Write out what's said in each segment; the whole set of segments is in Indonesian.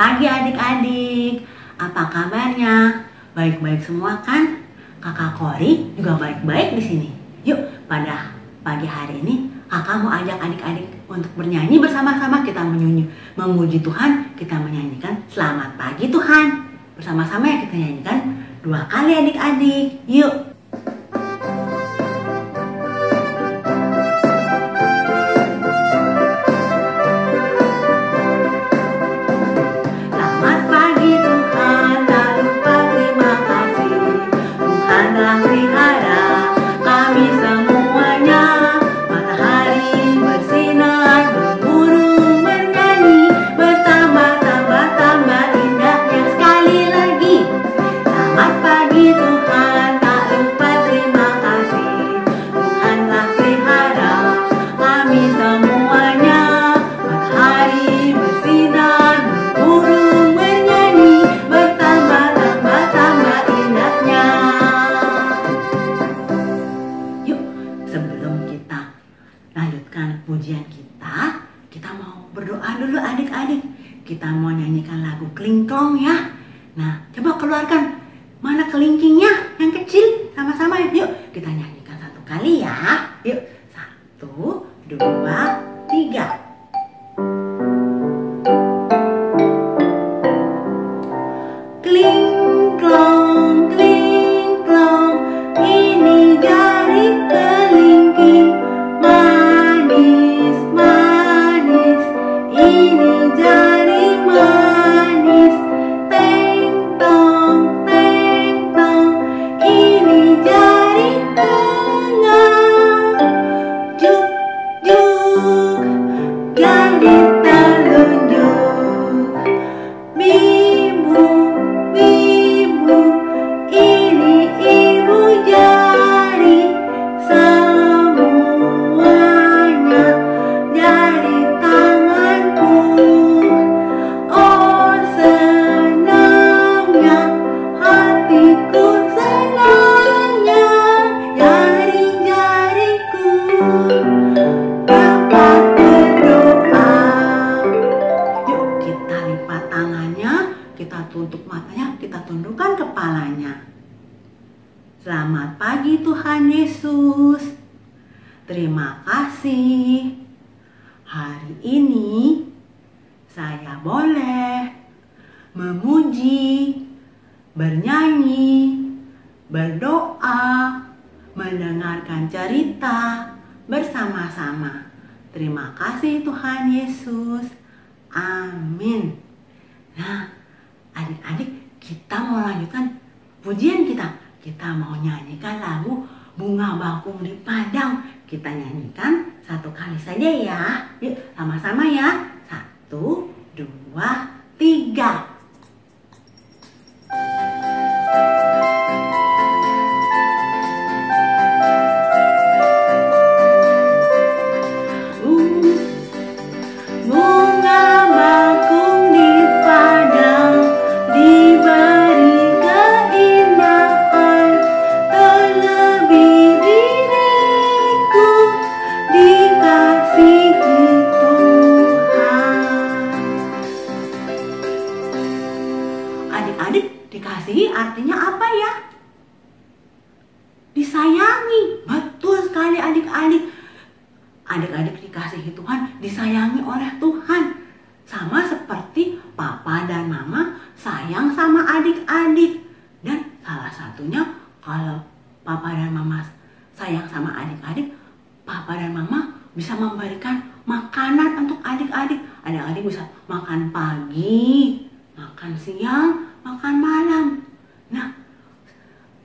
pagi adik-adik. Apa kabarnya? Baik-baik semua kan? Kakak Kori juga baik-baik di sini. Yuk, pada pagi hari ini kakak mau ajak adik-adik untuk bernyanyi bersama-sama. Kita memuji Tuhan, kita menyanyikan Selamat Pagi Tuhan. Bersama-sama ya kita nyanyikan 2 kali adik-adik. Yuk. Pujian kita mau berdoa dulu adik-adik. Kita mau nyanyikan lagu Klingklong ya. Nah, coba keluarkan mana kelingkingnya yang kecil sama-sama yuk. Kita nyanyikan 1 kali ya. Yuk, 1, 2, 3. Klingklong, klingklong, ini jari kelingking. Manis, manis, ini jari manis. Teng tong, ini jari tengah. Juk, juk, jari telunjuk. Bibu, bibu, ini ibu jari. Semuanya jari tanganku. Oh senangnya hatiku, senangnya jari-jariku dapat berdoa. Yuk kita lipat tangannya, kita tutup matanya, kita tundukkan kepalanya. Selamat pagi Tuhan Yesus. Terima kasih. Hari ini saya boleh memuji, bernyanyi, berdoa, mendengarkan cerita bersama-sama. Terima kasih Tuhan Yesus. Amin. Nah, adik-adik, kita mau lanjutkan pujian kita. Kita mau nyanyikan lagu Bunga Bakung di Padang. Kita nyanyikan 1 kali saja ya. Yuk, sama-sama ya. 1, 2, 3. Bunga bakung di Padang, diberi keindahan, terlebih diriku dikasihi Tuhan. Adik-adik, dikasihi artinya apa ya? Disayangi. Betul sekali adik-adik. Adik-adik dikasihi Tuhan, disayangi oleh Tuhan. Sama seperti papa dan mama sayang sama adik-adik. Dan salah satunya kalau papa dan mama sayang sama adik-adik, papa dan mama bisa memberikan makanan untuk adik-adik. Adik-adik bisa makan pagi, makan siang, makan malam. Nah,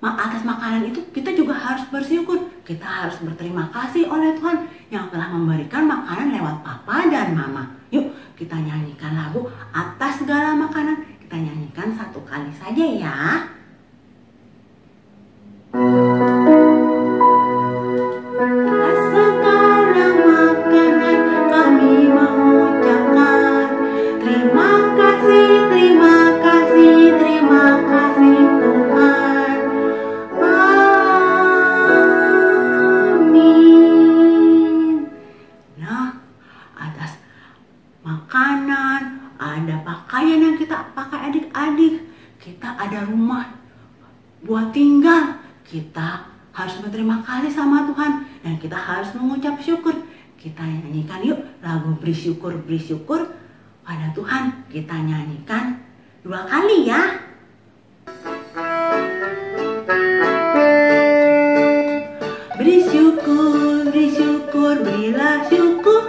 atas makanan itu kita juga harus bersyukur. Kita harus berterima kasih oleh Tuhan yang telah memberikan makanan lewat papa dan mama. Yuk kita nyanyikan lagu atas segala makanan. Kita nyanyikan 1 kali saja ya. Atas segala makanan kami mengucapkan terima kasih, terima kasih, terima kasih Tuhan. Amin. Nah, atas makanan, ada pakaian yang kita buat tinggal. Kita harus berterima kasih sama Tuhan dan kita harus mengucap syukur. Kita nyanyikan yuk lagu bersyukur pada Tuhan. Kita nyanyikan 2 kali ya. Bersyukur, berilah syukur,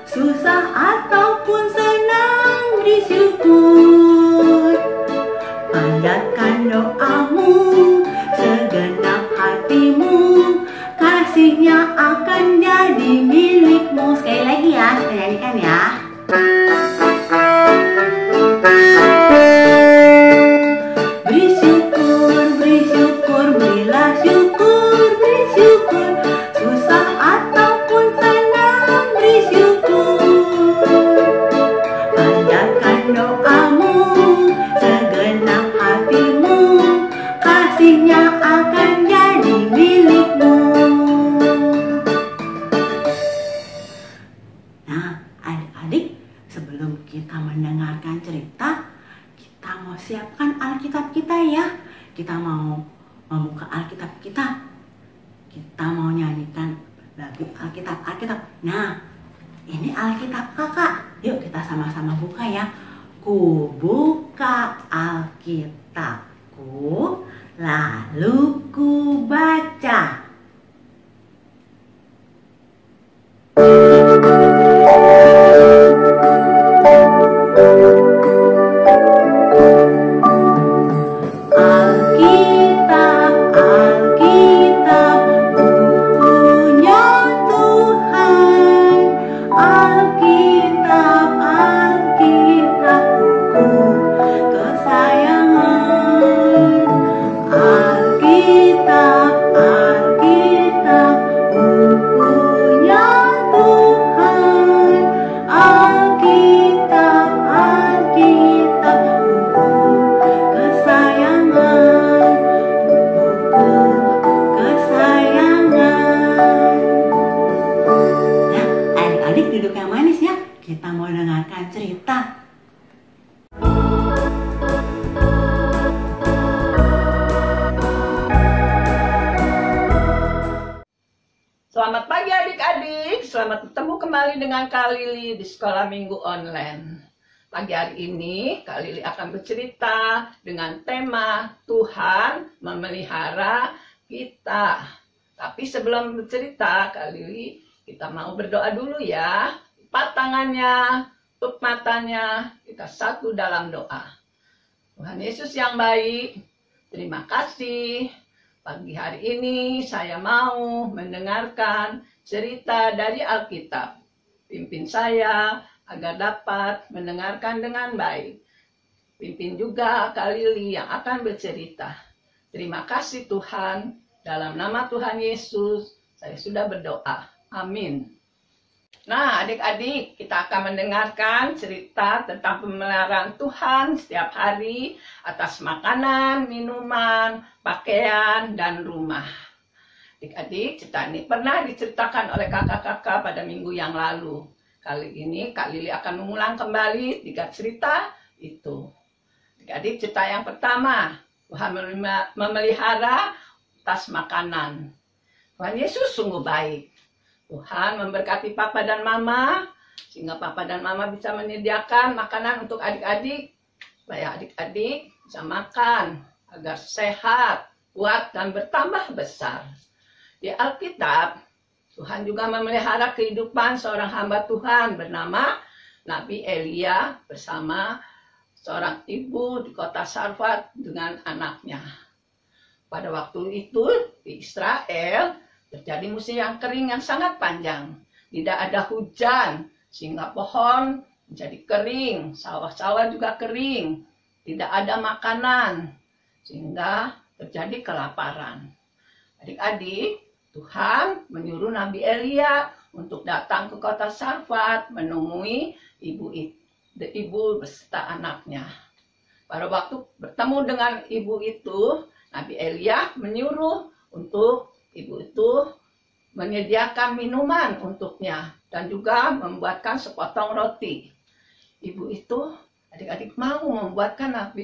susah ataupun senang, beri syukur. Panjatkan doamu, segenap hatimu, kasihnya akan jadi milikmu. Sekali lagi ya, kita nyanyikan ya. Bersyukur, berilah syukur, susah ataupun senang, beri syukur. Panjatkan doamu, segenap hatimu, kasihnya akan jadi milikmu. Nah, adik-adik, sebelum kita mendengarkan cerita, kita mau siapkan Alkitab kita ya. Kita mau membuka Alkitab kita. Kita mau nyanyikan lagu Alkitab. Nah, ini Alkitab kakak. Yuk kita sama-sama buka ya. Ku buka Alkitabku, lalu ku baca. Selamat pagi adik-adik, selamat bertemu kembali dengan Kak Lili di Sekolah Minggu Online. Pagi hari ini Kak Lili akan bercerita dengan tema Tuhan memelihara kita. Tapi sebelum bercerita Kak Lili, kita mau berdoa dulu ya. Lipat tangannya, tutup matanya, kita satu dalam doa. Tuhan Yesus yang baik, terima kasih. Pagi hari ini saya mau mendengarkan cerita dari Alkitab. Pimpin saya agar dapat mendengarkan dengan baik. Pimpin juga Kak Lili yang akan bercerita. Terima kasih Tuhan. Dalam nama Tuhan Yesus, saya sudah berdoa. Amin. Nah, adik-adik, kita akan mendengarkan cerita tentang pemeliharaan Tuhan setiap hari atas makanan, minuman, pakaian, dan rumah. Adik-adik, cerita ini pernah diceritakan oleh kakak-kakak pada minggu yang lalu. Kali ini Kak Lili akan mengulang kembali 3 cerita itu. Adik-adik, cerita yang pertama, Tuhan memelihara atas makanan. Tuhan Yesus sungguh baik. Tuhan memberkati papa dan mama, sehingga papa dan mama bisa menyediakan makanan untuk adik-adik, supaya adik-adik bisa makan, agar sehat, kuat, dan bertambah besar. Di Alkitab, Tuhan juga memelihara kehidupan seorang hamba Tuhan bernama Nabi Elia bersama seorang ibu di kota Sarfat dengan anaknya. Pada waktu itu di Israel, terjadi musim yang kering yang sangat panjang. Tidak ada hujan, sehingga pohon menjadi kering, sawah-sawah juga kering. Tidak ada makanan, sehingga terjadi kelaparan. Adik-adik, Tuhan menyuruh Nabi Elia untuk datang ke kota Sarfat menemui ibu beserta anaknya. Pada waktu bertemu dengan ibu itu, Nabi Elia menyuruh untuk ibu itu menyediakan minuman untuknya dan juga membuatkan sepotong roti. Ibu itu adik-adik mau membuatkan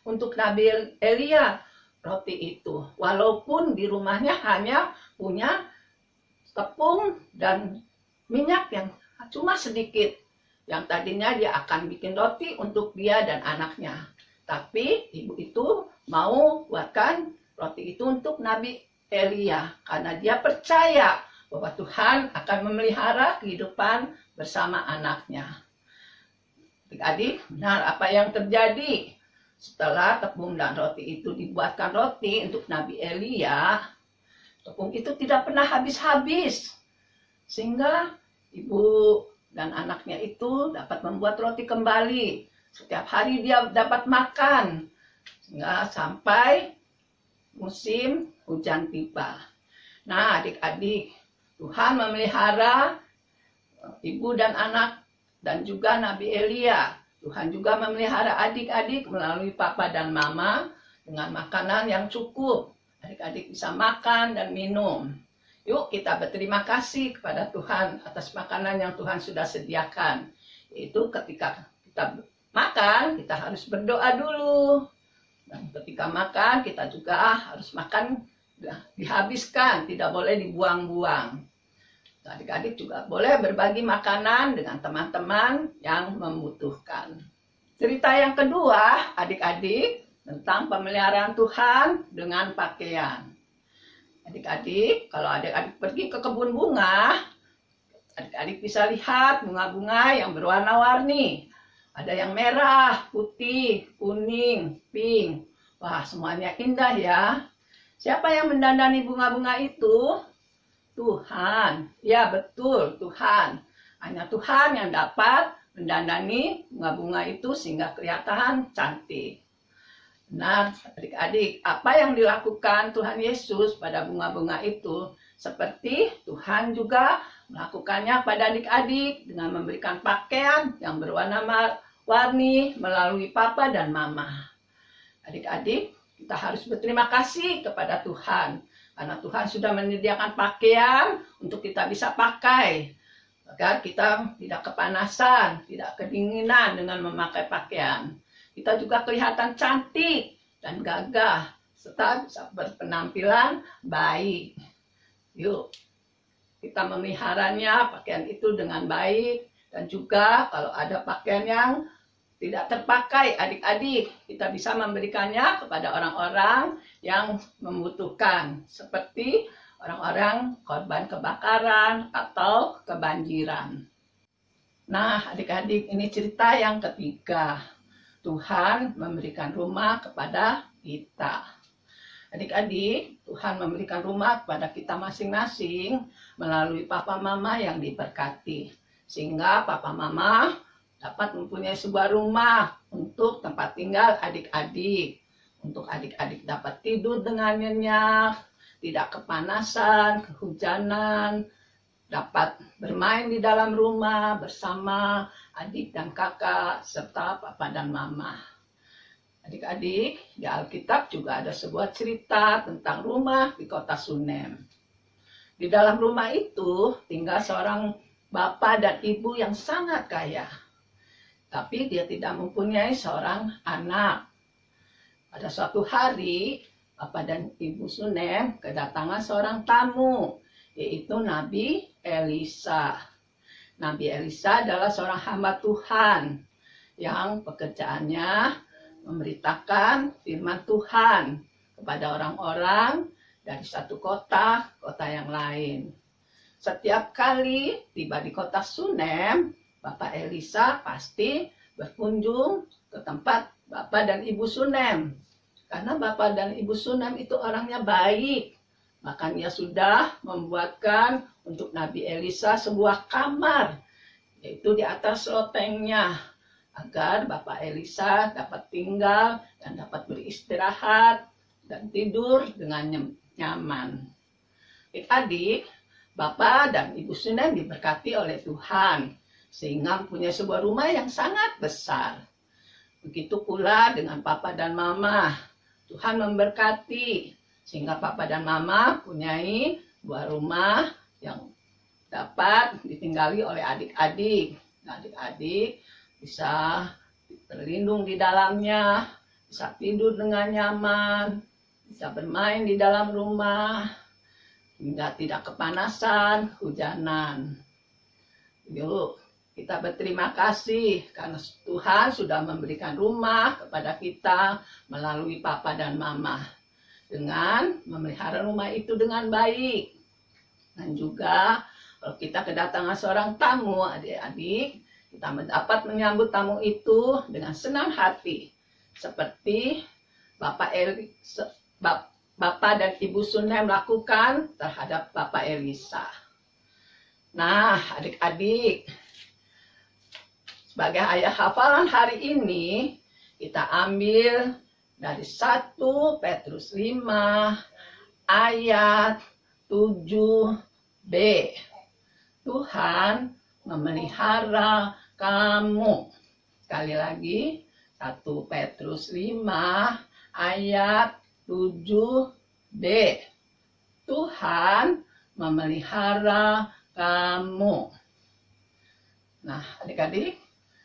untuk Nabi Elia roti itu. Walaupun di rumahnya hanya punya tepung dan minyak yang cuma sedikit. Yang tadinya dia akan bikin roti untuk dia dan anaknya. Tapi ibu itu mau buatkan roti itu untuk Nabi Elia. Karena dia percaya bahwa Tuhan akan memelihara kehidupan bersama anaknya. Adik-adik, benar apa yang terjadi? Setelah tepung dan roti itu dibuatkan roti untuk Nabi Elia, tepung itu tidak pernah habis-habis. Sehingga ibu dan anaknya itu dapat membuat roti kembali. Setiap hari dia dapat makan. Sehingga sampai musim hujan tiba. Nah, adik-adik, Tuhan memelihara ibu dan anak dan juga Nabi Elia. Tuhan juga memelihara adik-adik melalui papa dan mama dengan makanan yang cukup. Adik-adik bisa makan dan minum. Yuk kita berterima kasih kepada Tuhan atas makanan yang Tuhan sudah sediakan. Yaitu ketika kita makan, kita harus berdoa dulu. Dan ketika makan, kita juga harus makan dihabiskan, tidak boleh dibuang-buang. Adik-adik juga boleh berbagi makanan dengan teman-teman yang membutuhkan. Cerita yang kedua, adik-adik, tentang pemeliharaan Tuhan dengan pakaian. Adik-adik, kalau adik-adik pergi ke kebun bunga, adik-adik bisa lihat bunga-bunga yang berwarna-warni. Ada yang merah, putih, kuning, pink. Wah, semuanya indah ya. Siapa yang mendandani bunga-bunga itu? Tuhan. Ya, betul, Tuhan. Hanya Tuhan yang dapat mendandani bunga-bunga itu sehingga kelihatan cantik. Benar, adik-adik, apa yang dilakukan Tuhan Yesus pada bunga-bunga itu, seperti Tuhan juga melakukannya pada adik-adik dengan memberikan pakaian yang berwarna-warni melalui papa dan mama. Adik-adik, kita harus berterima kasih kepada Tuhan. Karena Tuhan sudah menyediakan pakaian untuk kita bisa pakai. Agar kita tidak kepanasan, tidak kedinginan dengan memakai pakaian. Kita juga kelihatan cantik dan gagah. Serta bisa berpenampilan baik. Yuk, kita memeliharanya pakaian itu dengan baik. Dan juga kalau ada pakaian yang tidak terpakai adik-adik, kita bisa memberikannya kepada orang-orang yang membutuhkan, seperti orang-orang korban kebakaran atau kebanjiran. Nah, adik-adik, ini cerita yang ketiga. Tuhan memberikan rumah kepada kita. Adik-adik, Tuhan memberikan rumah kepada kita masing-masing melalui papa mama yang diberkati. Sehingga papa mama dapat mempunyai sebuah rumah untuk tempat tinggal adik-adik. Untuk adik-adik dapat tidur dengan nyenyak, tidak kepanasan, kehujanan, dapat bermain di dalam rumah bersama adik dan kakak, serta papa dan mama. Adik-adik, di Alkitab juga ada sebuah cerita tentang rumah di kota Sunem. Di dalam rumah itu tinggal seorang bapak dan ibu yang sangat kaya. Tapi dia tidak mempunyai seorang anak. Pada suatu hari, bapak dan ibu Sunem kedatangan seorang tamu, yaitu Nabi Elisa. Nabi Elisa adalah seorang hamba Tuhan yang pekerjaannya memberitakan firman Tuhan kepada orang-orang dari satu kota, kota yang lain. Setiap kali tiba di kota Sunem, Bapak Elisa pasti berkunjung ke tempat Bapak dan Ibu Sunem. Karena Bapak dan Ibu Sunem itu orangnya baik. Makanya sudah membuatkan untuk Nabi Elisa sebuah kamar. Yaitu di atas lotengnya. Agar Bapak Elisa dapat tinggal dan dapat beristirahat dan tidur dengan nyaman. Adik-adik, Bapak dan Ibu Sunem diberkati oleh Tuhan. Sehingga mempunyai sebuah rumah yang sangat besar. Begitu pula dengan papa dan mama. Tuhan memberkati. Sehingga papa dan mama mempunyai sebuah rumah yang dapat ditinggali oleh adik-adik. Adik-adik bisa terlindung di dalamnya. bisa tidur dengan nyaman, bisa bermain di dalam rumah, hingga tidak kepanasan, hujanan. Yuk, kita berterima kasih karena Tuhan sudah memberikan rumah kepada kita melalui Papa dan Mama, dengan memelihara rumah itu dengan baik. Dan juga kalau kita kedatangan seorang tamu, adik-adik, kita dapat menyambut tamu itu dengan senang hati, seperti Bapak dan Ibu Sunem lakukan terhadap Bapak Elisa. Nah, adik-adik, sebagai ayat hafalan hari ini, kita ambil dari 1 Petrus 5 ayat 7b. Tuhan memelihara kamu. Sekali lagi, 1 Petrus 5 ayat 7b. Tuhan memelihara kamu. Nah, adik-adik,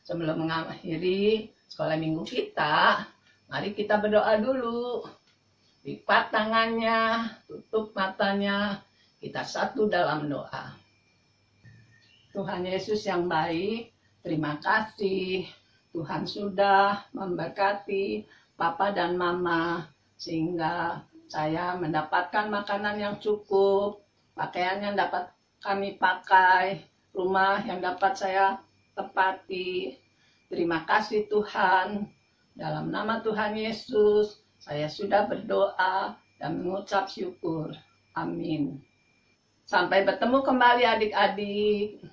sebelum mengakhiri sekolah minggu kita, mari kita berdoa dulu. Lipat tangannya, tutup matanya, kita satu dalam doa. Tuhan Yesus yang baik, terima kasih. Tuhan sudah memberkati Papa dan Mama, sehingga saya mendapatkan makanan yang cukup, pakaian yang dapat kami pakai, rumah yang dapat saya tepati. Terima kasih Tuhan. Dalam nama Tuhan Yesus, saya sudah berdoa dan mengucap syukur. Amin. Sampai bertemu kembali adik-adik.